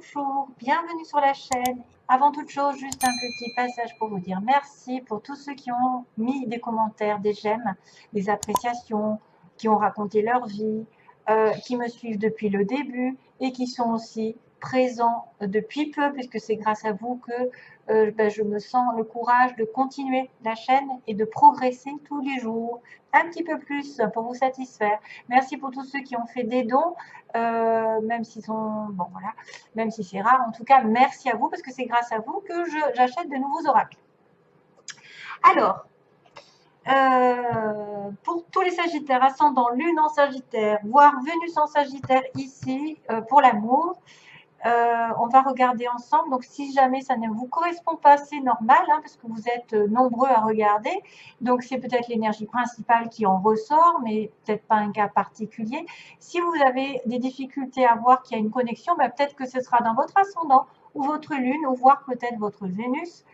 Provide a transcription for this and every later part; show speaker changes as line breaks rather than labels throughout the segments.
bonjour, bienvenue sur la chaîne. Avant toute chose, juste un petit passage pour vous dire merci pour tous ceux qui ont mis des commentaires, des j'aime, des appréciations, qui ont raconté leur vie, qui me suivent depuis le début et qui sont aussi présents depuis peu, puisque c'est grâce à vous que je me sens le courage de continuer la chaîne et de progresser tous les jours, un petit peu plus pour vous satisfaire. Merci pour tous ceux qui ont fait des dons, même s'ils sont, bon voilà, même si c'est rare. En tout cas, merci à vous parce que c'est grâce à vous que j'achète de nouveaux oracles. Alors, pour tous les Sagittaires, ascendant Lune en Sagittaire, voire Vénus en Sagittaire ici, pour l'amour, on va regarder ensemble. Donc, si jamais ça ne vous correspond pas, c'est normal, hein, parce que vous êtes nombreux à regarder. Donc, c'est peut-être l'énergie principale qui en ressort, mais peut-être pas un cas particulier. Si vous avez des difficultés à voir qu'il y a une connexion, ben, peut-être que ce sera dans votre ascendant ou votre lune, ou voire peut-être votre Vénus.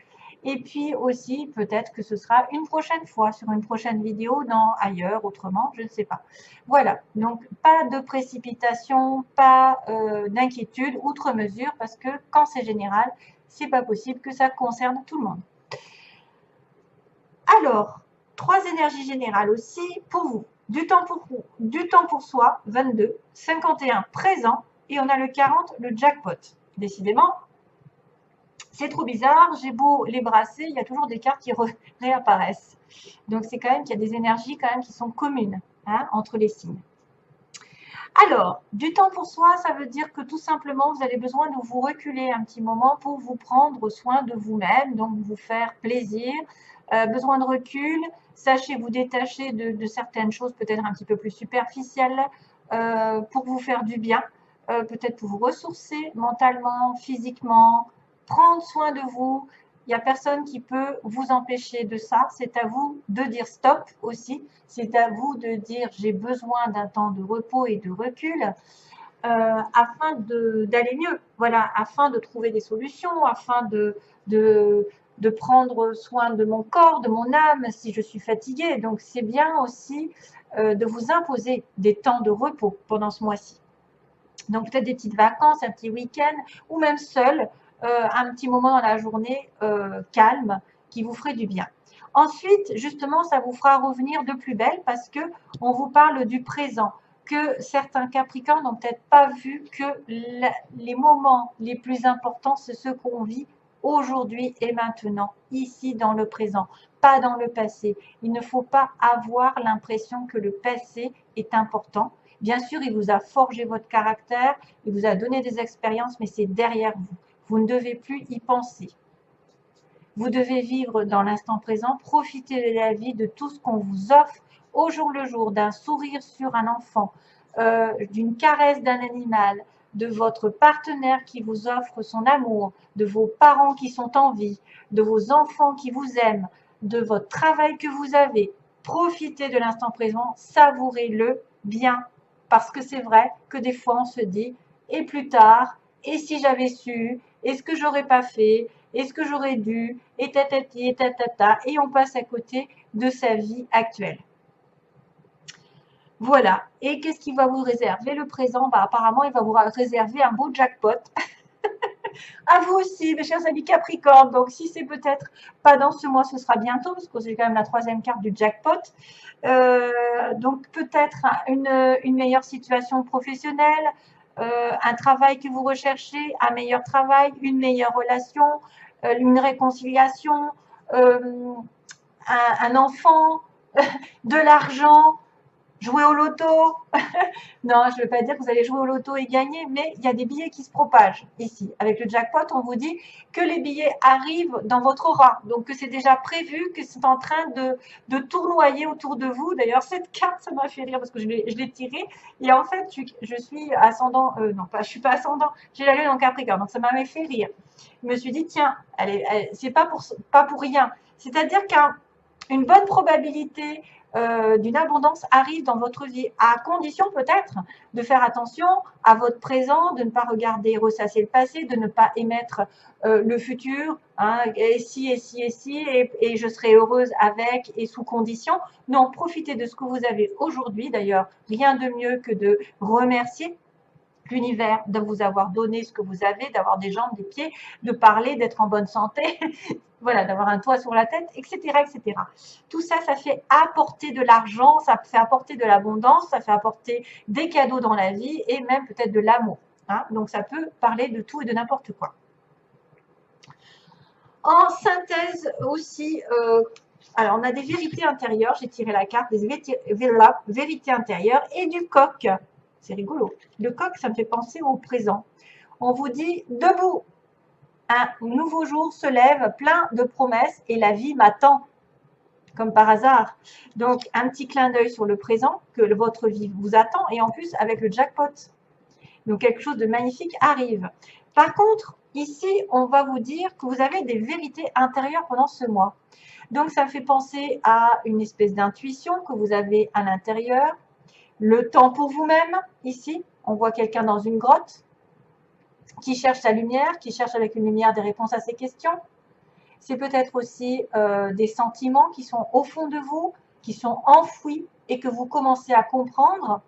Et puis aussi, peut-être que ce sera une prochaine fois, sur une prochaine vidéo, dans ailleurs, autrement, je ne sais pas. Voilà, donc pas de précipitation, pas d'inquiétude, outre mesure, parce que quand c'est général, c'est pas possible que ça concerne tout le monde. Alors, 3 énergies générales aussi pour vous. Du temps pour soi, 22, 51, présent, et on a le 40, le jackpot. Décidément, c'est trop bizarre, j'ai beau les brasser, il y a toujours des cartes qui réapparaissent. Donc, c'est quand même qu'il y a des énergies quand même qui sont communes, hein, entre les signes. Alors, du temps pour soi, ça veut dire que tout simplement, vous avez besoin de vous reculer un petit moment pour vous prendre soin de vous-même, donc vous faire plaisir. Besoin de recul, sachez vous détacher de certaines choses peut-être un petit peu plus superficielles pour vous faire du bien, peut-être pour vous ressourcer mentalement, physiquement, prendre soin de vous. Il n'y a personne qui peut vous empêcher de ça. C'est à vous de dire stop aussi. C'est à vous de dire j'ai besoin d'un temps de repos et de recul afin d'aller mieux. Voilà, afin de trouver des solutions, afin de prendre soin de mon corps, de mon âme si je suis fatiguée. Donc c'est bien aussi de vous imposer des temps de repos pendant ce mois-ci. Donc peut-être des petites vacances, un petit week-end ou même seul. Un petit moment dans la journée calme qui vous ferait du bien. Ensuite, justement, ça vous fera revenir de plus belle parce que on vous parle du présent, que certains Capricornes n'ont peut-être pas vu que les moments les plus importants, c'est ceux qu'on vit aujourd'hui et maintenant, ici dans le présent, pas dans le passé. Il ne faut pas avoir l'impression que le passé est important. Bien sûr, il vous a forgé votre caractère, il vous a donné des expériences, mais c'est derrière vous. Vous ne devez plus y penser. Vous devez vivre dans l'instant présent, profiter de la vie, de tout ce qu'on vous offre au jour le jour, d'un sourire sur un enfant, d'une caresse d'un animal, de votre partenaire qui vous offre son amour, de vos parents qui sont en vie, de vos enfants qui vous aiment, de votre travail que vous avez. Profitez de l'instant présent, savourez-le bien, parce que c'est vrai que des fois on se dit « et plus tard », et si j'avais su, est-ce que j'aurais pas fait, est-ce que j'aurais dû, et tatati, et tatata, et on passe à côté de sa vie actuelle. Voilà. Et qu'est-ce qu'il va vous réserver le présent? Bah, apparemment, il va vous réserver un beau jackpot. À vous aussi, mes chers amis Capricorne. Donc, si c'est peut-être pas dans ce mois, ce sera bientôt, parce que c'est quand même la 3e carte du jackpot. Donc, peut-être une meilleure situation professionnelle, un travail que vous recherchez, un meilleur travail, une meilleure relation, une réconciliation, un enfant, de l'argent, jouer au loto. Non, je ne veux pas dire que vous allez jouer au loto et gagner, mais il y a des billets qui se propagent ici. Avec le jackpot, on vous dit que les billets arrivent dans votre aura. Donc, que c'est déjà prévu, que c'est en train de tournoyer autour de vous. D'ailleurs, cette carte, ça m'a fait rire parce que je l'ai tirée. Et en fait, je suis ascendant, non, pas, je suis pas ascendant, j'ai la lune en Capricorne. Donc, ça m'avait fait rire. Je me suis dit, tiens, c'est pas pour rien. C'est-à-dire qu'une bonne probabilité d'une abondance arrive dans votre vie, à condition peut-être de faire attention à votre présent, de ne pas regarder, ressasser le passé, de ne pas émettre le futur, hein, et si, et je serai heureuse avec et sous condition. Non, profitez de ce que vous avez aujourd'hui. D'ailleurs, rien de mieux que de remercier l'univers de vous avoir donné ce que vous avez, d'avoir des jambes, des pieds, de parler, d'être en bonne santé, voilà, d'avoir un toit sur la tête, etc., etc. Tout ça, ça fait apporter de l'argent, ça fait apporter de l'abondance, ça fait apporter des cadeaux dans la vie et même peut-être de l'amour. Hein. Donc, ça peut parler de tout et de n'importe quoi. En synthèse aussi, alors on a des vérités intérieures, j'ai tiré la carte des vérités intérieures et du coq. C'est rigolo. Le coq, ça me fait penser au présent. On vous dit debout. Un nouveau jour se lève plein de promesses et la vie m'attend, comme par hasard. Donc, un petit clin d'œil sur le présent, que votre vie vous attend, et en plus avec le jackpot. Donc, quelque chose de magnifique arrive. Par contre, ici, on va vous dire que vous avez des vérités intérieures pendant ce mois. Donc, ça fait penser à une espèce d'intuition que vous avez à l'intérieur. Le temps pour vous-même, ici, on voit quelqu'un dans une grotte qui cherche sa lumière, qui cherche avec une lumière des réponses à ses questions. C'est peut-être aussi des sentiments qui sont au fond de vous, qui sont enfouis et que vous commencez à comprendre.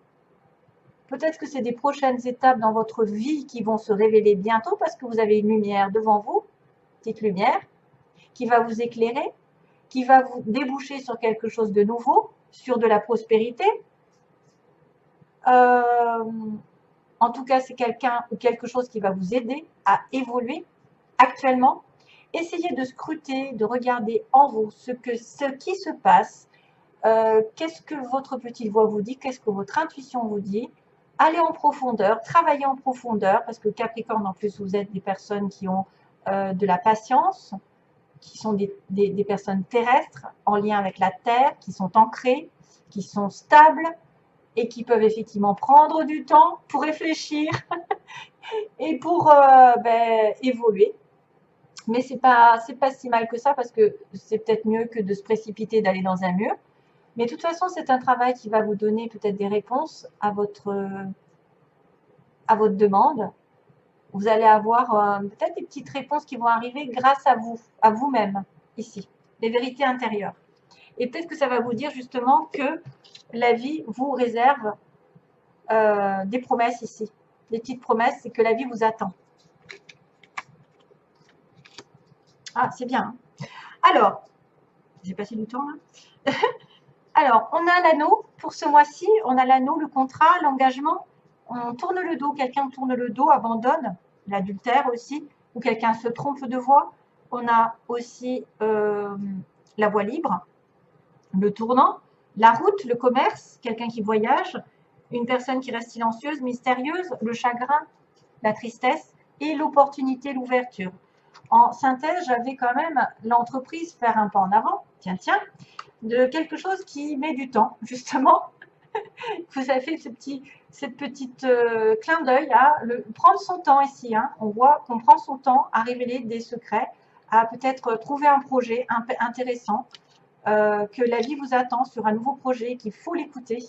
Peut-être que c'est des prochaines étapes dans votre vie qui vont se révéler bientôt parce que vous avez une lumière devant vous, petite lumière, qui va vous éclairer, qui va vous déboucher sur quelque chose de nouveau, sur de la prospérité. En tout cas, c'est quelqu'un ou quelque chose qui va vous aider à évoluer actuellement. Essayez de scruter, de regarder en vous ce qui se passe, qu'est-ce que votre petite voix vous dit, qu'est-ce que votre intuition vous dit. Allez en profondeur, travaillez en profondeur, parce que Capricorne, en plus, vous êtes des personnes qui ont de la patience, qui sont des personnes terrestres, en lien avec la Terre, qui sont ancrées, qui sont stables, et qui peuvent effectivement prendre du temps pour réfléchir et pour évoluer. Mais c'est pas si mal que ça parce que c'est peut-être mieux que de se précipiter, d'aller dans un mur. Mais de toute façon, c'est un travail qui va vous donner peut-être des réponses à votre demande. Vous allez avoir peut-être des petites réponses qui vont arriver grâce à vous, à vous-même, ici, les vérités intérieures. Et peut-être que ça va vous dire justement que la vie vous réserve des promesses ici. Des petites promesses, c'est que la vie vous attend. Ah, c'est bien. Hein. Alors, j'ai passé du temps là. Alors, on a l'anneau pour ce mois-ci. On a l'anneau, le contrat, l'engagement. On tourne le dos. Quelqu'un tourne le dos, abandonne. L'adultère aussi. Ou quelqu'un se trompe de voie. On a aussi la voie libre. Le tournant. La route, le commerce. Quelqu'un qui voyage. Une personne qui reste silencieuse, mystérieuse. Le chagrin, la tristesse. Et l'opportunité, l'ouverture. En synthèse, j'avais quand même l'entreprise faire un pas en avant. Tiens, tiens. De quelque chose qui met du temps, justement. Vous avez fait cette petite clin d'œil à prendre son temps ici. Hein. On voit qu'on prend son temps à révéler des secrets, à peut-être trouver un projet intéressant, que la vie vous attend sur un nouveau projet, qu'il faut l'écouter.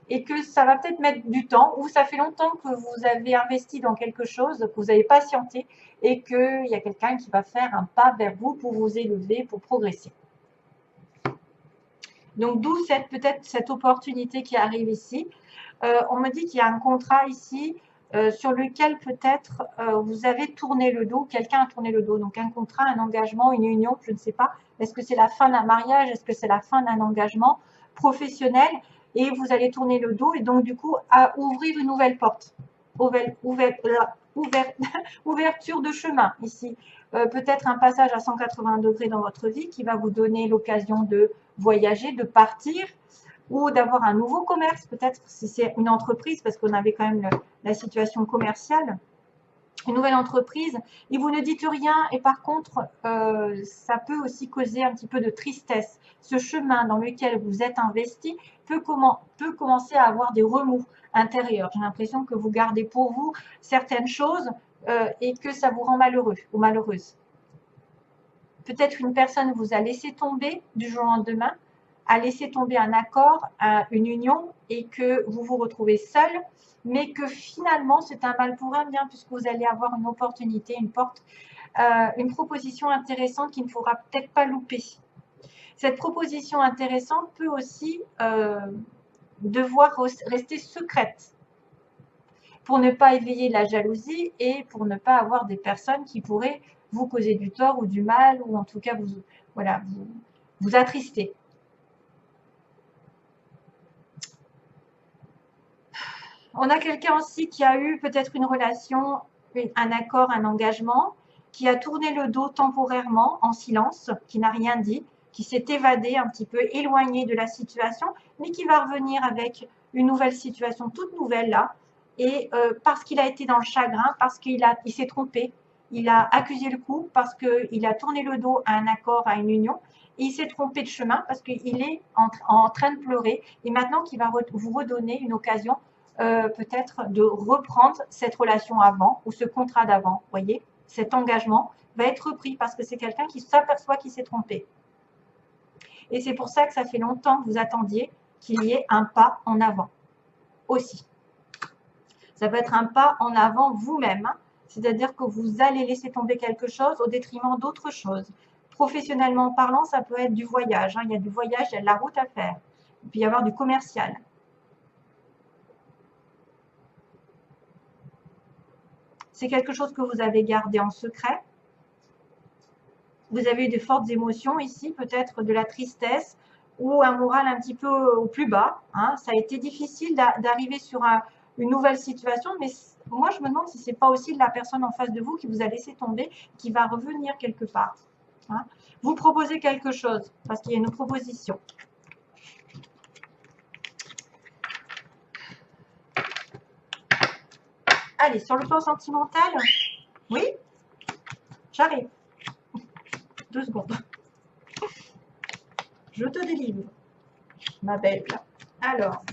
Et que ça va peut-être mettre du temps, ou ça fait longtemps que vous avez investi dans quelque chose, que vous avez patienté, et qu'il y a quelqu'un qui va faire un pas vers vous pour vous élever, pour progresser. Donc, d'où peut-être cette opportunité qui arrive ici. On me dit qu'il y a un contrat ici sur lequel peut-être vous avez tourné le dos, quelqu'un a tourné le dos. Donc, un contrat, un engagement, une union, je ne sais pas. Est-ce que c'est la fin d'un mariage? Est-ce que c'est la fin d'un engagement professionnel? Et vous allez tourner le dos et donc, du coup, à ouvrir une nouvelle porte. Ouverture de chemin ici. Peut-être un passage à 180 degrés dans votre vie qui va vous donner l'occasion de voyager, de partir ou d'avoir un nouveau commerce, peut-être si c'est une entreprise, parce qu'on avait quand même la situation commerciale, une nouvelle entreprise, et vous ne dites rien, et par contre, ça peut aussi causer un petit peu de tristesse. Ce chemin dans lequel vous êtes investi peut commencer à avoir des remous intérieurs. J'ai l'impression que vous gardez pour vous certaines choses et que ça vous rend malheureux ou malheureuse. Peut-être une personne vous a laissé tomber du jour au lendemain, a laissé tomber un accord, une union, et que vous vous retrouvez seul, mais que finalement c'est un mal pour un bien, puisque vous allez avoir une opportunité, une porte, une proposition intéressante qu'il ne faudra peut-être pas louper. Cette proposition intéressante peut aussi devoir rester secrète. pour ne pas éveiller la jalousie et pour ne pas avoir des personnes qui pourraient vous causer du tort ou du mal, ou en tout cas voilà, vous attrister. On a quelqu'un aussi qui a eu peut-être une relation, un accord, un engagement, qui a tourné le dos temporairement en silence, qui n'a rien dit, qui s'est évadé un petit peu, éloigné de la situation, mais qui va revenir avec une nouvelle situation, toute nouvelle là, et parce qu'il a été dans le chagrin, parce qu'il s'est trompé, il a accusé le coup, parce qu'il a tourné le dos à un accord, à une union, et il s'est trompé de chemin parce qu'il est en train de pleurer, et maintenant qu'il va vous redonner une occasion peut-être de reprendre cette relation avant ou ce contrat d'avant, voyez, cet engagement va être repris parce que c'est quelqu'un qui s'aperçoit qu'il s'est trompé. Et c'est pour ça que ça fait longtemps que vous attendiez qu'il y ait un pas en avant aussi. Ça peut être un pas en avant vous-même, hein, c'est-à-dire que vous allez laisser tomber quelque chose au détriment d'autre chose. Professionnellement parlant, ça peut être du voyage, hein, il y a du voyage, il y a de la route à faire. Il peut y avoir du commercial. C'est quelque chose que vous avez gardé en secret. Vous avez eu de fortes émotions ici, peut-être de la tristesse ou un moral un petit peu au plus bas. Hein. Ça a été difficile d'arriver sur une nouvelle situation, mais moi je me demande si ce n'est pas aussi la personne en face de vous qui vous a laissé tomber, qui va revenir quelque part. Hein. Vous proposez quelque chose, parce qu'il y a une proposition. Allez, sur le plan sentimental, oui, j'arrive. 2 secondes. Je te délivre, ma belle. Alors,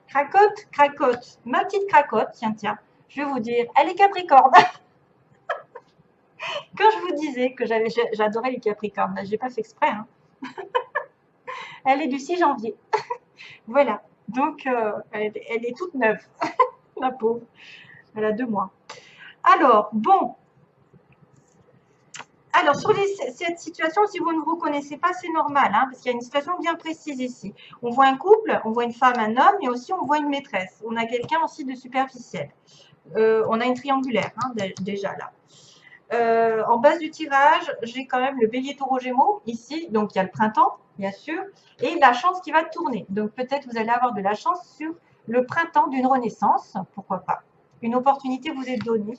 cracotte, cracotte. Ma petite cracotte, tiens, je vais vous dire, elle est Capricorne. Quand je vous disais que j'adorais les Capricornes, je n'ai pas fait exprès. Hein. Elle est du 6 janvier. Voilà. Donc, elle est toute neuve. La pauvre. Elle a 2 mois. Alors, bon. Alors, sur cette situation, si vous ne vous connaissez pas, c'est normal, hein, parce qu'il y a une situation bien précise ici. On voit un couple, on voit une femme, un homme, et aussi on voit une maîtresse. On a quelqu'un aussi de superficiel. On a une triangulaire, hein, déjà là. En base du tirage, j'ai quand même le bélier taureau gémeaux, ici. Donc, il y a le printemps, bien sûr, et la chance qui va tourner. Donc, peut-être vous allez avoir de la chance sur le printemps d'une renaissance, pourquoi pas. Une opportunité vous est donnée.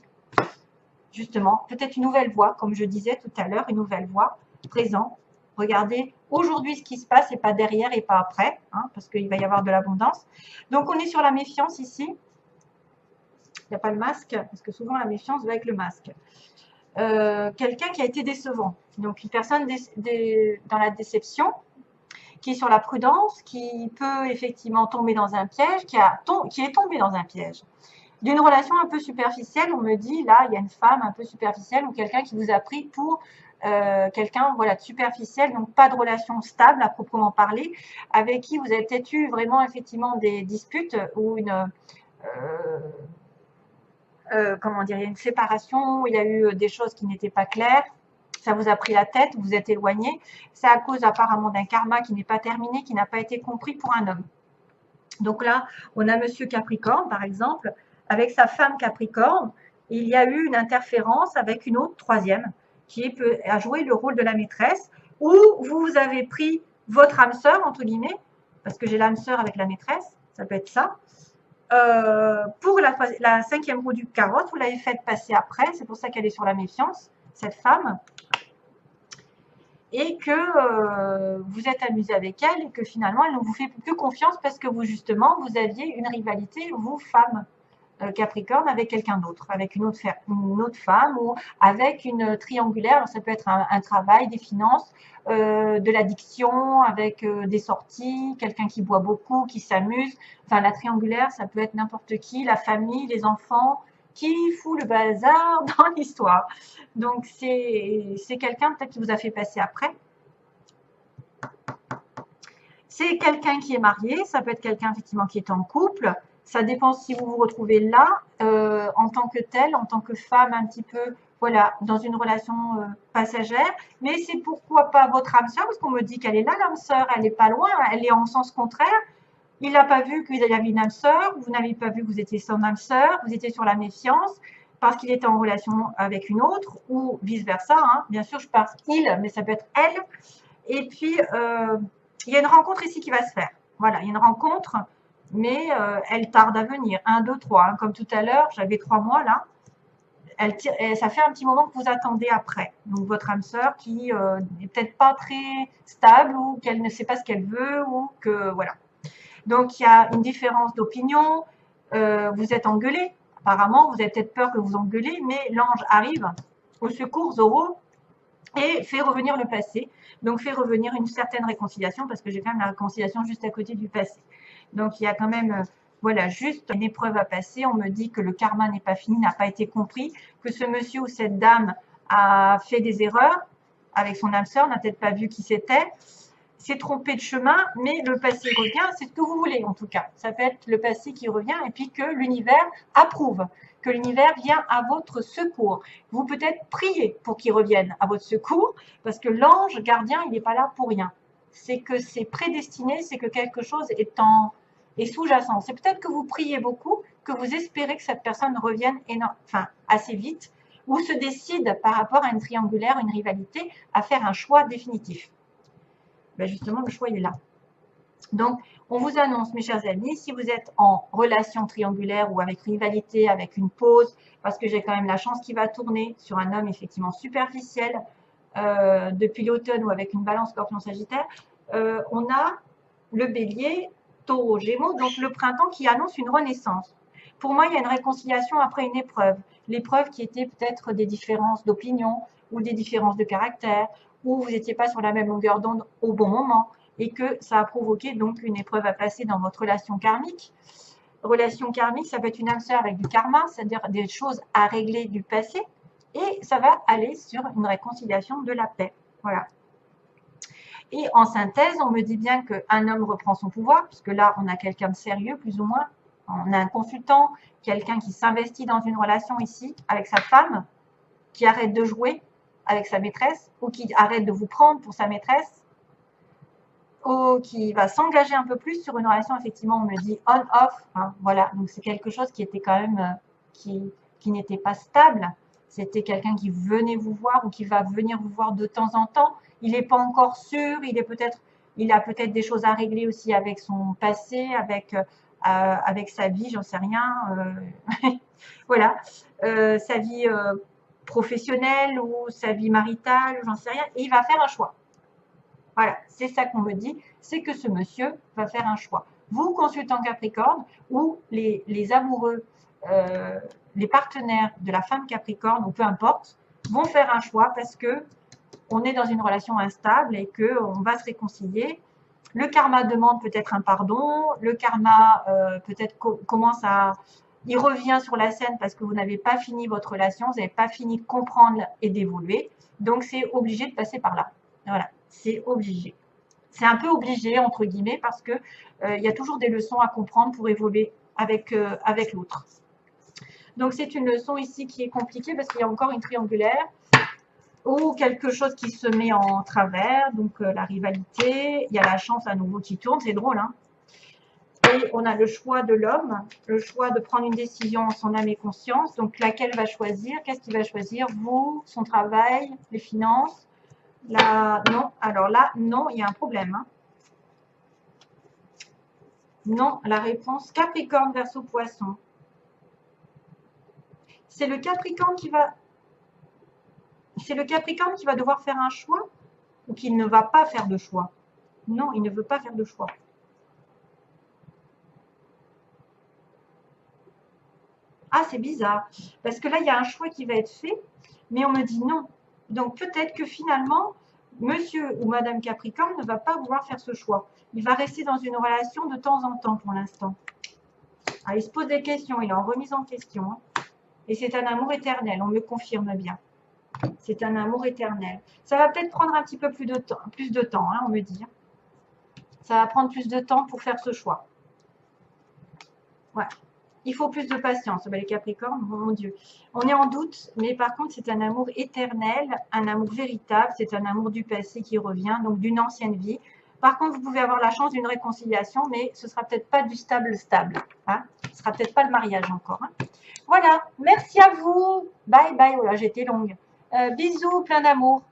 Justement, peut-être une nouvelle voie, comme je disais tout à l'heure, une nouvelle voie, présent. Regardez aujourd'hui ce qui se passe et pas derrière et pas après, hein, parce qu'il va y avoir de l'abondance. Donc, on est sur la méfiance ici. Il n'y a pas le masque, parce que souvent la méfiance va avec le masque. Quelqu'un qui a été décevant. Donc, une personne dans la déception, qui est sur la prudence, qui peut effectivement tomber dans un piège, qui est tombé dans un piège. D'une relation un peu superficielle, on me dit, là, il y a une femme un peu superficielle ou quelqu'un qui vous a pris pour quelqu'un voilà, de superficiel, donc pas de relation stable à proprement parler, avec qui vous avez peut-être eu vraiment effectivement des disputes ou comment dire, il y a une séparation, où il y a eu des choses qui n'étaient pas claires, ça vous a pris la tête, vous êtes éloigné, c'est à cause apparemment d'un karma qui n'est pas terminé, qui n'a pas été compris pour un homme. Donc là, on a Monsieur Capricorne, par exemple, avec sa femme Capricorne, il y a eu une interférence avec une autre, troisième, qui a joué le rôle de la maîtresse, où vous avez pris votre âme sœur, entre guillemets, parce que j'ai l'âme sœur avec la maîtresse, ça peut être ça. Pour la 5e roue du carrosse, vous l'avez faite passer après, c'est pour ça qu'elle est sur la méfiance, cette femme. Et que vous êtes amusé avec elle et que finalement, elle ne vous fait plus confiance parce que vous, justement, vous aviez une rivalité, vous, femme Capricorne, avec quelqu'un d'autre, avec une autre femme ou avec une triangulaire. Alors, ça peut être un travail, des finances, de l'addiction, avec des sorties, quelqu'un qui boit beaucoup, qui s'amuse. Enfin, la triangulaire, ça peut être n'importe qui, la famille, les enfants, qui fout le bazar dans l'histoire. Donc, c'est quelqu'un peut-être qui vous a fait passer après. C'est quelqu'un qui est marié, ça peut être quelqu'un effectivement qui est en couple. Ça dépend si vous vous retrouvez là, en tant que telle, en tant que femme un petit peu, voilà, dans une relation passagère. Mais c'est pourquoi pas votre âme sœur, parce qu'on me dit qu'elle est là, l'âme sœur, elle n'est pas loin, elle est en sens contraire. Il n'a pas vu qu'il avait une âme sœur, vous n'avez pas vu que vous étiez son âme sœur, vous étiez sur la méfiance parce qu'il était en relation avec une autre ou vice-versa. Hein. Bien sûr, je parle il, mais ça peut être elle. Et puis, il y a une rencontre ici qui va se faire. Voilà, il y a une rencontre, mais elle tarde à venir. 1, 2, 3. Hein. Comme tout à l'heure, j'avais 3 mois là. Ça fait un petit moment que vous attendez après. Donc, votre âme sœur qui n'est peut-être pas très stable ou qu'elle ne sait pas ce qu'elle veut ou que, voilà. Donc, il y a une différence d'opinion. Vous êtes engueulé. Apparemment, vous avez peut-être peur que vous engueulez, mais l'ange arrive au secours, Zoro, et fait revenir le passé. Donc, fait revenir une certaine réconciliation, parce que j'ai quand même la réconciliation juste à côté du passé. Donc, il y a quand même, voilà, juste une épreuve à passer. On me dit que le karma n'est pas fini, n'a pas été compris, que ce monsieur ou cette dame a fait des erreurs avec son âme sœur, n'a peut-être pas vu qui c'était, s'est trompé de chemin, mais le passé revient, c'est ce que vous voulez en tout cas. Ça peut être le passé qui revient et puis que l'univers approuve, que l'univers vient à votre secours. Vous peut-être priez pour qu'il revienne à votre secours, parce que l'ange gardien, il n'est pas là pour rien. C'est que c'est prédestiné, c'est que quelque chose est sous-jacent. C'est peut-être que vous priez beaucoup, que vous espérez que cette personne revienne assez vite, ou se décide par rapport à une triangulaire, une rivalité, à faire un choix définitif. Ben justement, le choix, il est là. Donc, on vous annonce, mes chers amis, si vous êtes en relation triangulaire ou avec rivalité, avec une pause, parce que j'ai quand même la chance qui va tourner sur un homme effectivement superficiel depuis l'automne ou avec une balance scorpion sagittaire, on a le bélier, taureau, gémeaux, donc le printemps qui annonce une renaissance. Pour moi, il y a une réconciliation après une épreuve. L'épreuve qui était peut-être des différences d'opinion ou des différences de caractère, où vous n'étiez pas sur la même longueur d'onde au bon moment et que ça a provoqué donc une épreuve à passer dans votre relation karmique. Relation karmique, ça peut être une âme sœur avec du karma, c'est-à-dire des choses à régler du passé, et ça va aller sur une réconciliation de la paix. Voilà. Et en synthèse, on me dit bien qu'un homme reprend son pouvoir, puisque là, on a quelqu'un de sérieux, plus ou moins. On a un consultant, quelqu'un qui s'investit dans une relation ici avec sa femme, qui arrête de jouer avec sa maîtresse, ou qui arrête de vous prendre pour sa maîtresse, ou qui va s'engager un peu plus sur une relation, effectivement, on me dit on-off. Hein, voilà, donc c'est quelque chose qui était quand même, qui n'était pas stable. C'était quelqu'un qui venait vous voir ou qui va venir vous voir de temps en temps. Il n'est pas encore sûr, il a peut-être des choses à régler aussi avec son passé, avec sa vie, j'en sais rien. Voilà, sa vie professionnelle ou sa vie maritale, j'en sais rien. Et il va faire un choix. Voilà, c'est ça qu'on me dit, c'est que ce monsieur va faire un choix. Vous, consultant Capricorne, ou les amoureux, les partenaires de la femme Capricorne, ou peu importe, vont faire un choix parce que on est dans une relation instable et qu'on va se réconcilier. Le karma demande peut-être un pardon, le karma peut-être commence à... Il revient sur la scène parce que vous n'avez pas fini votre relation, vous n'avez pas fini de comprendre et d'évoluer, donc c'est obligé de passer par là. Voilà, c'est obligé. C'est un peu obligé, entre guillemets, parce que il y a toujours des leçons à comprendre pour évoluer avec l'autre. Donc, c'est une leçon ici qui est compliquée parce qu'il y a encore une triangulaire ou quelque chose qui se met en travers, donc la rivalité, il y a la chance à nouveau qui tourne, c'est drôle, hein. Et on a le choix de l'homme, le choix de prendre une décision en son âme et conscience, donc laquelle va choisir, qu'est-ce qu'il va choisir, vous, son travail, les finances. Là, non, alors là, non, il y a un problème. Hein. Non, la réponse, Capricorne, Verseau, Poisson. C'est le Capricorne qui va... C'est le Capricorne qui va devoir faire un choix ou qu'il ne va pas faire de choix? Non, il ne veut pas faire de choix. Ah, c'est bizarre. Parce que là, il y a un choix qui va être fait, mais on me dit non. Donc, peut-être que finalement, monsieur ou madame Capricorne ne va pas vouloir faire ce choix. Il va rester dans une relation de temps en temps pour l'instant. Ah, il se pose des questions, il est en remise en question. Hein. Et c'est un amour éternel, on me confirme bien. C'est un amour éternel. Ça va peut-être prendre un petit peu plus de temps, hein, on me dit. Ça va prendre plus de temps pour faire ce choix. Ouais. Il faut plus de patience, les Capricornes, oh mon Dieu. On est en doute, mais par contre, c'est un amour éternel, un amour véritable, c'est un amour du passé qui revient, donc d'une ancienne vie. Par contre, vous pouvez avoir la chance d'une réconciliation, mais ce sera peut-être pas du stable. Hein. Ce sera peut-être pas le mariage encore. Hein. Voilà, merci à vous. Bye bye. Voilà, j'étais longue. Bisous, plein d'amour.